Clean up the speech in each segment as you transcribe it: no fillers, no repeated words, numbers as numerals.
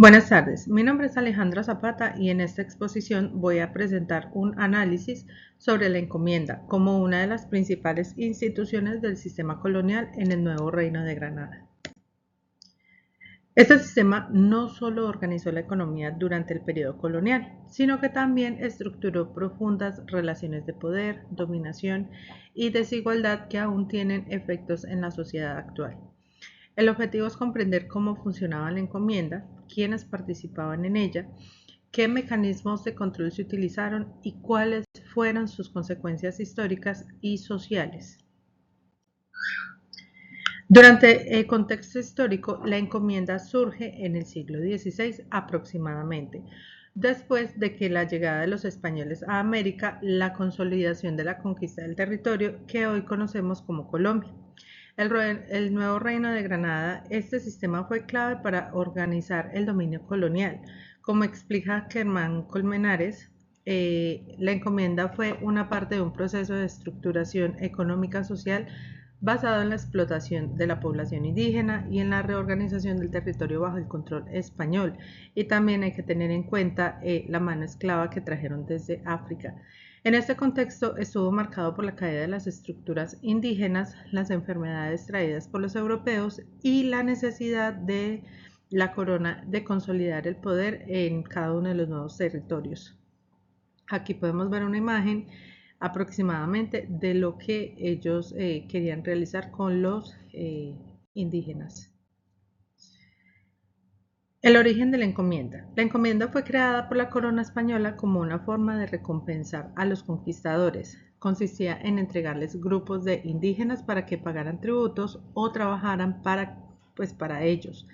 Buenas tardes, mi nombre es Alejandra Zapata y en esta exposición voy a presentar un análisis sobre la encomienda como una de las principales instituciones del sistema colonial en el nuevo Reino de Granada. Este sistema no solo organizó la economía durante el periodo colonial, sino que también estructuró profundas relaciones de poder, dominación y desigualdad que aún tienen efectos en la sociedad actual. El objetivo es comprender cómo funcionaba la encomienda, quiénes participaban en ella, qué mecanismos de control se utilizaron y cuáles fueron sus consecuencias históricas y sociales. Durante el contexto histórico, la encomienda surge en el siglo XVI aproximadamente, después de que la llegada de los españoles a América, la consolidación de la conquista del territorio que hoy conocemos como Colombia. El nuevo Reino de Granada, este sistema fue clave para organizar el dominio colonial. Como explica Germán Colmenares, la encomienda fue una parte de un proceso de estructuración económica social basado en la explotación de la población indígena y en la reorganización del territorio bajo el control español. Y también hay que tener en cuenta la mano esclava que trajeron desde África. En este contexto estuvo marcado por la caída de las estructuras indígenas, las enfermedades traídas por los europeos y la necesidad de la corona de consolidar el poder en cada uno de los nuevos territorios. Aquí podemos ver una imagen aproximadamente de lo que ellos querían realizar con los indígenas. El origen de la encomienda. La encomienda fue creada por la corona española como una forma de recompensar a los conquistadores. Consistía en entregarles grupos de indígenas para que pagaran tributos o trabajaran para ellos.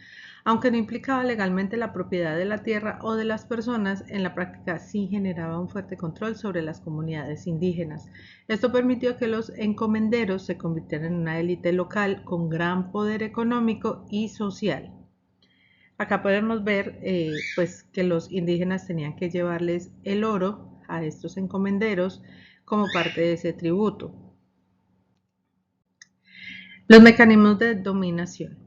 Aunque no implicaba legalmente la propiedad de la tierra o de las personas, en la práctica sí generaba un fuerte control sobre las comunidades indígenas. Esto permitió que los encomenderos se convirtieran en una élite local con gran poder económico y social. Acá podemos ver que los indígenas tenían que llevarles el oro a estos encomenderos como parte de ese tributo. Los mecanismos de dominación.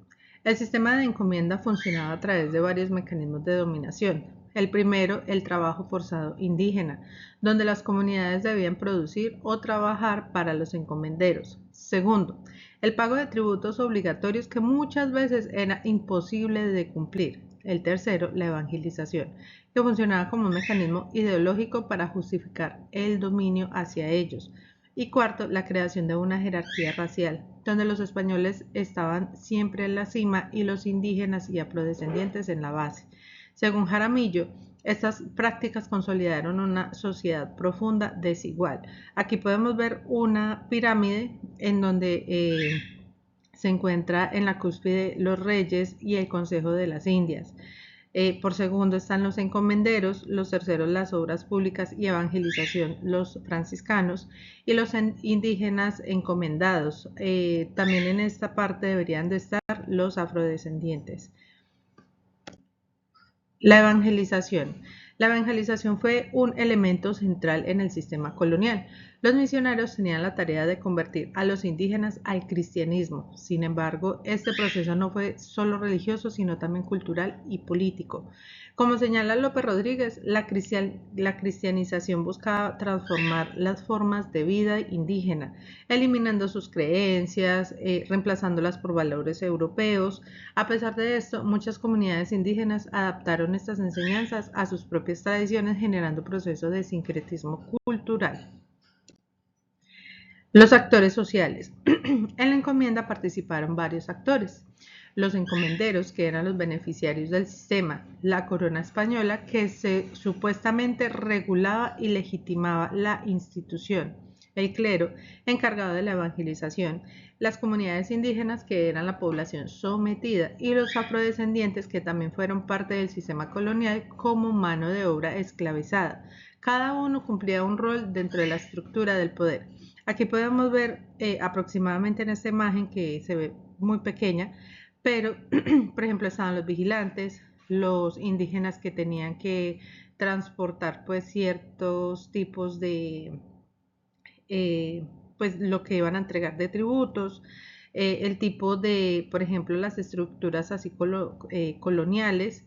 El sistema de encomienda funcionaba a través de varios mecanismos de dominación. El primero, el trabajo forzado indígena, donde las comunidades debían producir o trabajar para los encomenderos. Segundo, el pago de tributos obligatorios que muchas veces era imposible de cumplir. El tercero, la evangelización, que funcionaba como un mecanismo ideológico para justificar el dominio hacia ellos. Y cuarto, la creación de una jerarquía racial, donde los españoles estaban siempre en la cima y los indígenas y afrodescendientes en la base. Según Jaramillo, estas prácticas consolidaron una sociedad profunda desigual. Aquí podemos ver una pirámide en donde se encuentra en la cúspide los reyes y el Consejo de las Indias. Por segundo están los encomenderos, los terceros las obras públicas y evangelización, los franciscanos y los indígenas encomendados. También en esta parte deberían de estar los afrodescendientes. La evangelización. La evangelización fue un elemento central en el sistema colonial. Los misioneros tenían la tarea de convertir a los indígenas al cristianismo. Sin embargo, este proceso no fue solo religioso, sino también cultural y político. Como señala López Rodríguez, la cristianización buscaba transformar las formas de vida indígena, eliminando sus creencias, reemplazándolas por valores europeos. A pesar de esto, muchas comunidades indígenas adaptaron estas enseñanzas a sus propias tradiciones, generando procesos de sincretismo cultural. Los actores sociales. En la encomienda participaron varios actores. Los encomenderos, que eran los beneficiarios del sistema, la corona española, que supuestamente regulaba y legitimaba la institución, el clero, encargado de la evangelización, las comunidades indígenas, que eran la población sometida, y los afrodescendientes, que también fueron parte del sistema colonial como mano de obra esclavizada. Cada uno cumplía un rol dentro de la estructura del poder. Aquí podemos ver aproximadamente en esta imagen, que se ve muy pequeña, pero por ejemplo estaban los vigilantes, los indígenas que tenían que transportar pues ciertos tipos de pues lo que iban a entregar de tributos, el tipo de, por ejemplo, las estructuras así coloniales,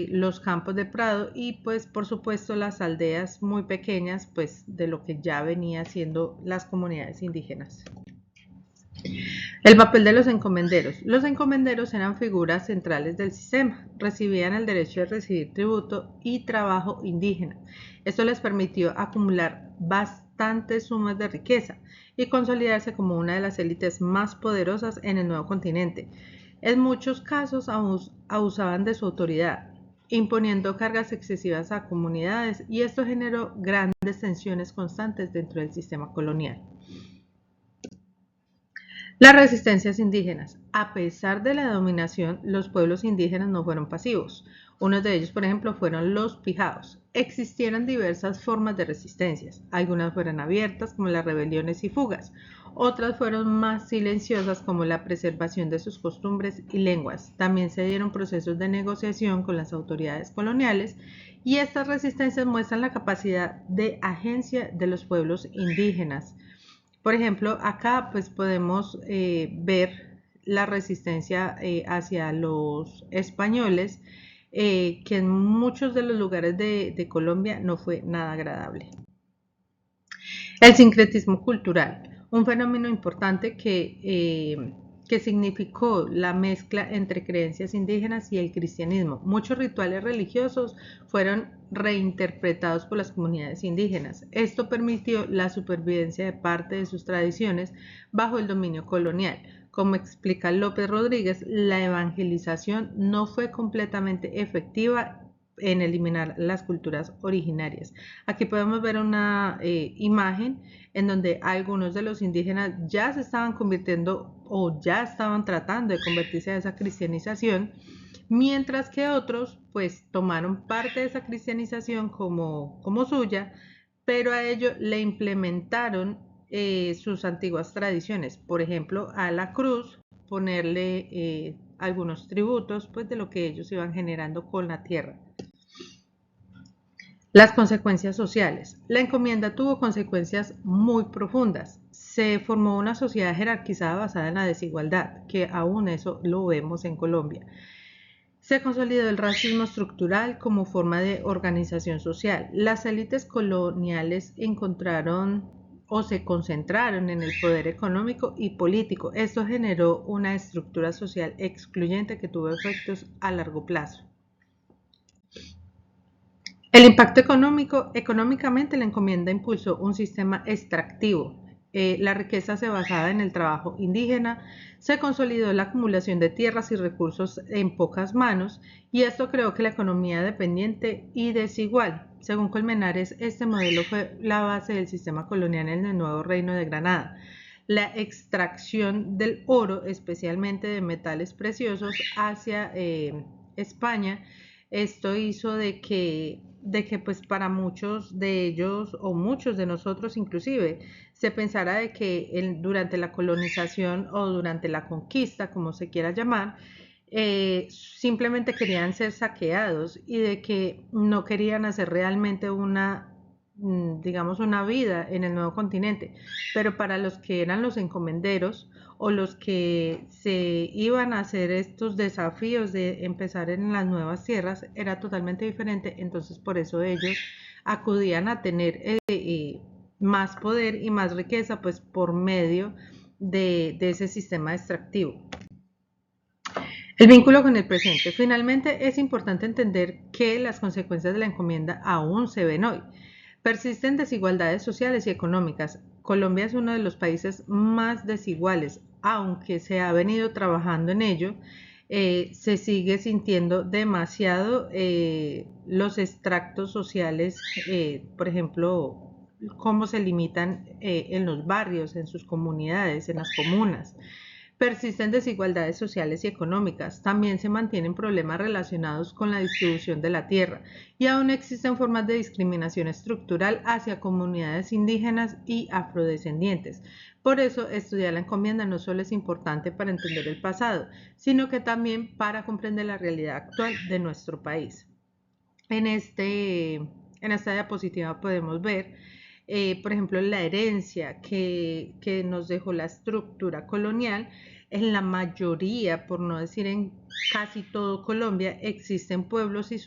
los campos de Prado y pues por supuesto las aldeas muy pequeñas pues de lo que ya venía siendo las comunidades indígenas. El papel de los encomenderos. Los encomenderos eran figuras centrales del sistema, recibían el derecho de recibir tributo y trabajo indígena. Esto les permitió acumular bastantes sumas de riqueza y consolidarse como una de las élites más poderosas en el nuevo continente. En muchos casos abusaban de su autoridad, imponiendo cargas excesivas a comunidades y esto generó grandes tensiones constantes dentro del sistema colonial. Las resistencias indígenas. A pesar de la dominación, los pueblos indígenas no fueron pasivos. Unos de ellos, por ejemplo, fueron los pijaos. Existieron diversas formas de resistencias. Algunas fueron abiertas, como las rebeliones y fugas. Otras fueron más silenciosas, como la preservación de sus costumbres y lenguas. También se dieron procesos de negociación con las autoridades coloniales y estas resistencias muestran la capacidad de agencia de los pueblos indígenas. Por ejemplo, acá pues podemos ver la resistencia hacia los españoles, que en muchos de los lugares de Colombia no fue nada agradable. El sincretismo cultural, un fenómeno importante que significó la mezcla entre creencias indígenas y el cristianismo. Muchos rituales religiosos fueron reinterpretados por las comunidades indígenas. Esto permitió la supervivencia de parte de sus tradiciones bajo el dominio colonial. Como explica López Rodríguez, la evangelización no fue completamente efectiva en eliminar las culturas originarias. Aquí podemos ver una imagen en donde algunos de los indígenas ya se estaban convirtiendo o ya estaban tratando de convertirse a esa cristianización, mientras que otros pues tomaron parte de esa cristianización como suya, pero a ello le implementaron sus antiguas tradiciones, por ejemplo a la cruz ponerle algunos tributos pues de lo que ellos iban generando con la tierra. Las consecuencias sociales. La encomienda tuvo consecuencias muy profundas. Se formó una sociedad jerarquizada basada en la desigualdad, que aún eso lo vemos en Colombia. Se consolidó el racismo estructural como forma de organización social. Las élites coloniales encontraron o se concentraron en el poder económico y político. Esto generó una estructura social excluyente que tuvo efectos a largo plazo. El impacto económico. Económicamente la encomienda impulsó un sistema extractivo. La riqueza se basaba en el trabajo indígena, se consolidó la acumulación de tierras y recursos en pocas manos y esto creó que la economía dependiente y desigual. Según Colmenares, este modelo fue la base del sistema colonial en el nuevo reino de Granada. La extracción del oro, especialmente de metales preciosos, hacia España. Esto hizo de que pues para muchos de ellos o muchos de nosotros inclusive se pensara de que durante la colonización o durante la conquista, como se quiera llamar, simplemente querían ser saqueados y de que no querían hacer realmente digamos, una vida en el nuevo continente. Pero para los que eran los encomenderos o los que se iban a hacer estos desafíos de empezar en las nuevas tierras, era totalmente diferente. Entonces por eso ellos acudían a tener más poder y más riqueza pues por medio de ese sistema extractivo. El vínculo con el presente. Finalmente es importante entender que las consecuencias de la encomienda aún se ven hoy. Persisten desigualdades sociales y económicas. Colombia es uno de los países más desiguales, aunque se ha venido trabajando en ello. Se sigue sintiendo demasiado los extractos sociales, por ejemplo, cómo se limitan en los barrios, en sus comunidades, en las comunas. Persisten desigualdades sociales y económicas. También se mantienen problemas relacionados con la distribución de la tierra y aún existen formas de discriminación estructural hacia comunidades indígenas y afrodescendientes. Por eso, estudiar la encomienda no solo es importante para entender el pasado, sino que también para comprender la realidad actual de nuestro país. En esta diapositiva podemos ver por ejemplo, la herencia que nos dejó la estructura colonial. en la mayoría, por no decir en casi todo Colombia, existen pueblos y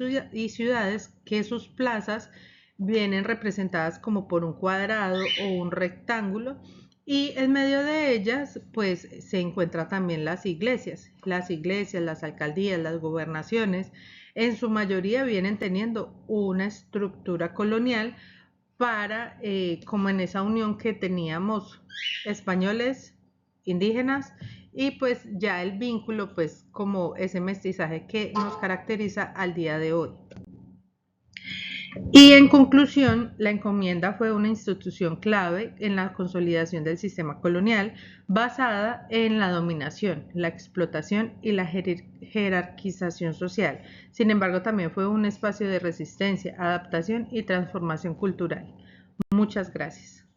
ciudades que sus plazas vienen representadas como por un cuadrado o un rectángulo, y en medio de ellas pues se encuentran también las iglesias, las alcaldías, las gobernaciones. En su mayoría vienen teniendo una estructura colonial para, como en esa unión que teníamos españoles, indígenas, y pues ya el vínculo, pues como ese mestizaje que nos caracteriza al día de hoy. Y en conclusión, la encomienda fue una institución clave en la consolidación del sistema colonial basada en la dominación, la explotación y la jerarquización social. Sin embargo, también fue un espacio de resistencia, adaptación y transformación cultural. Muchas gracias.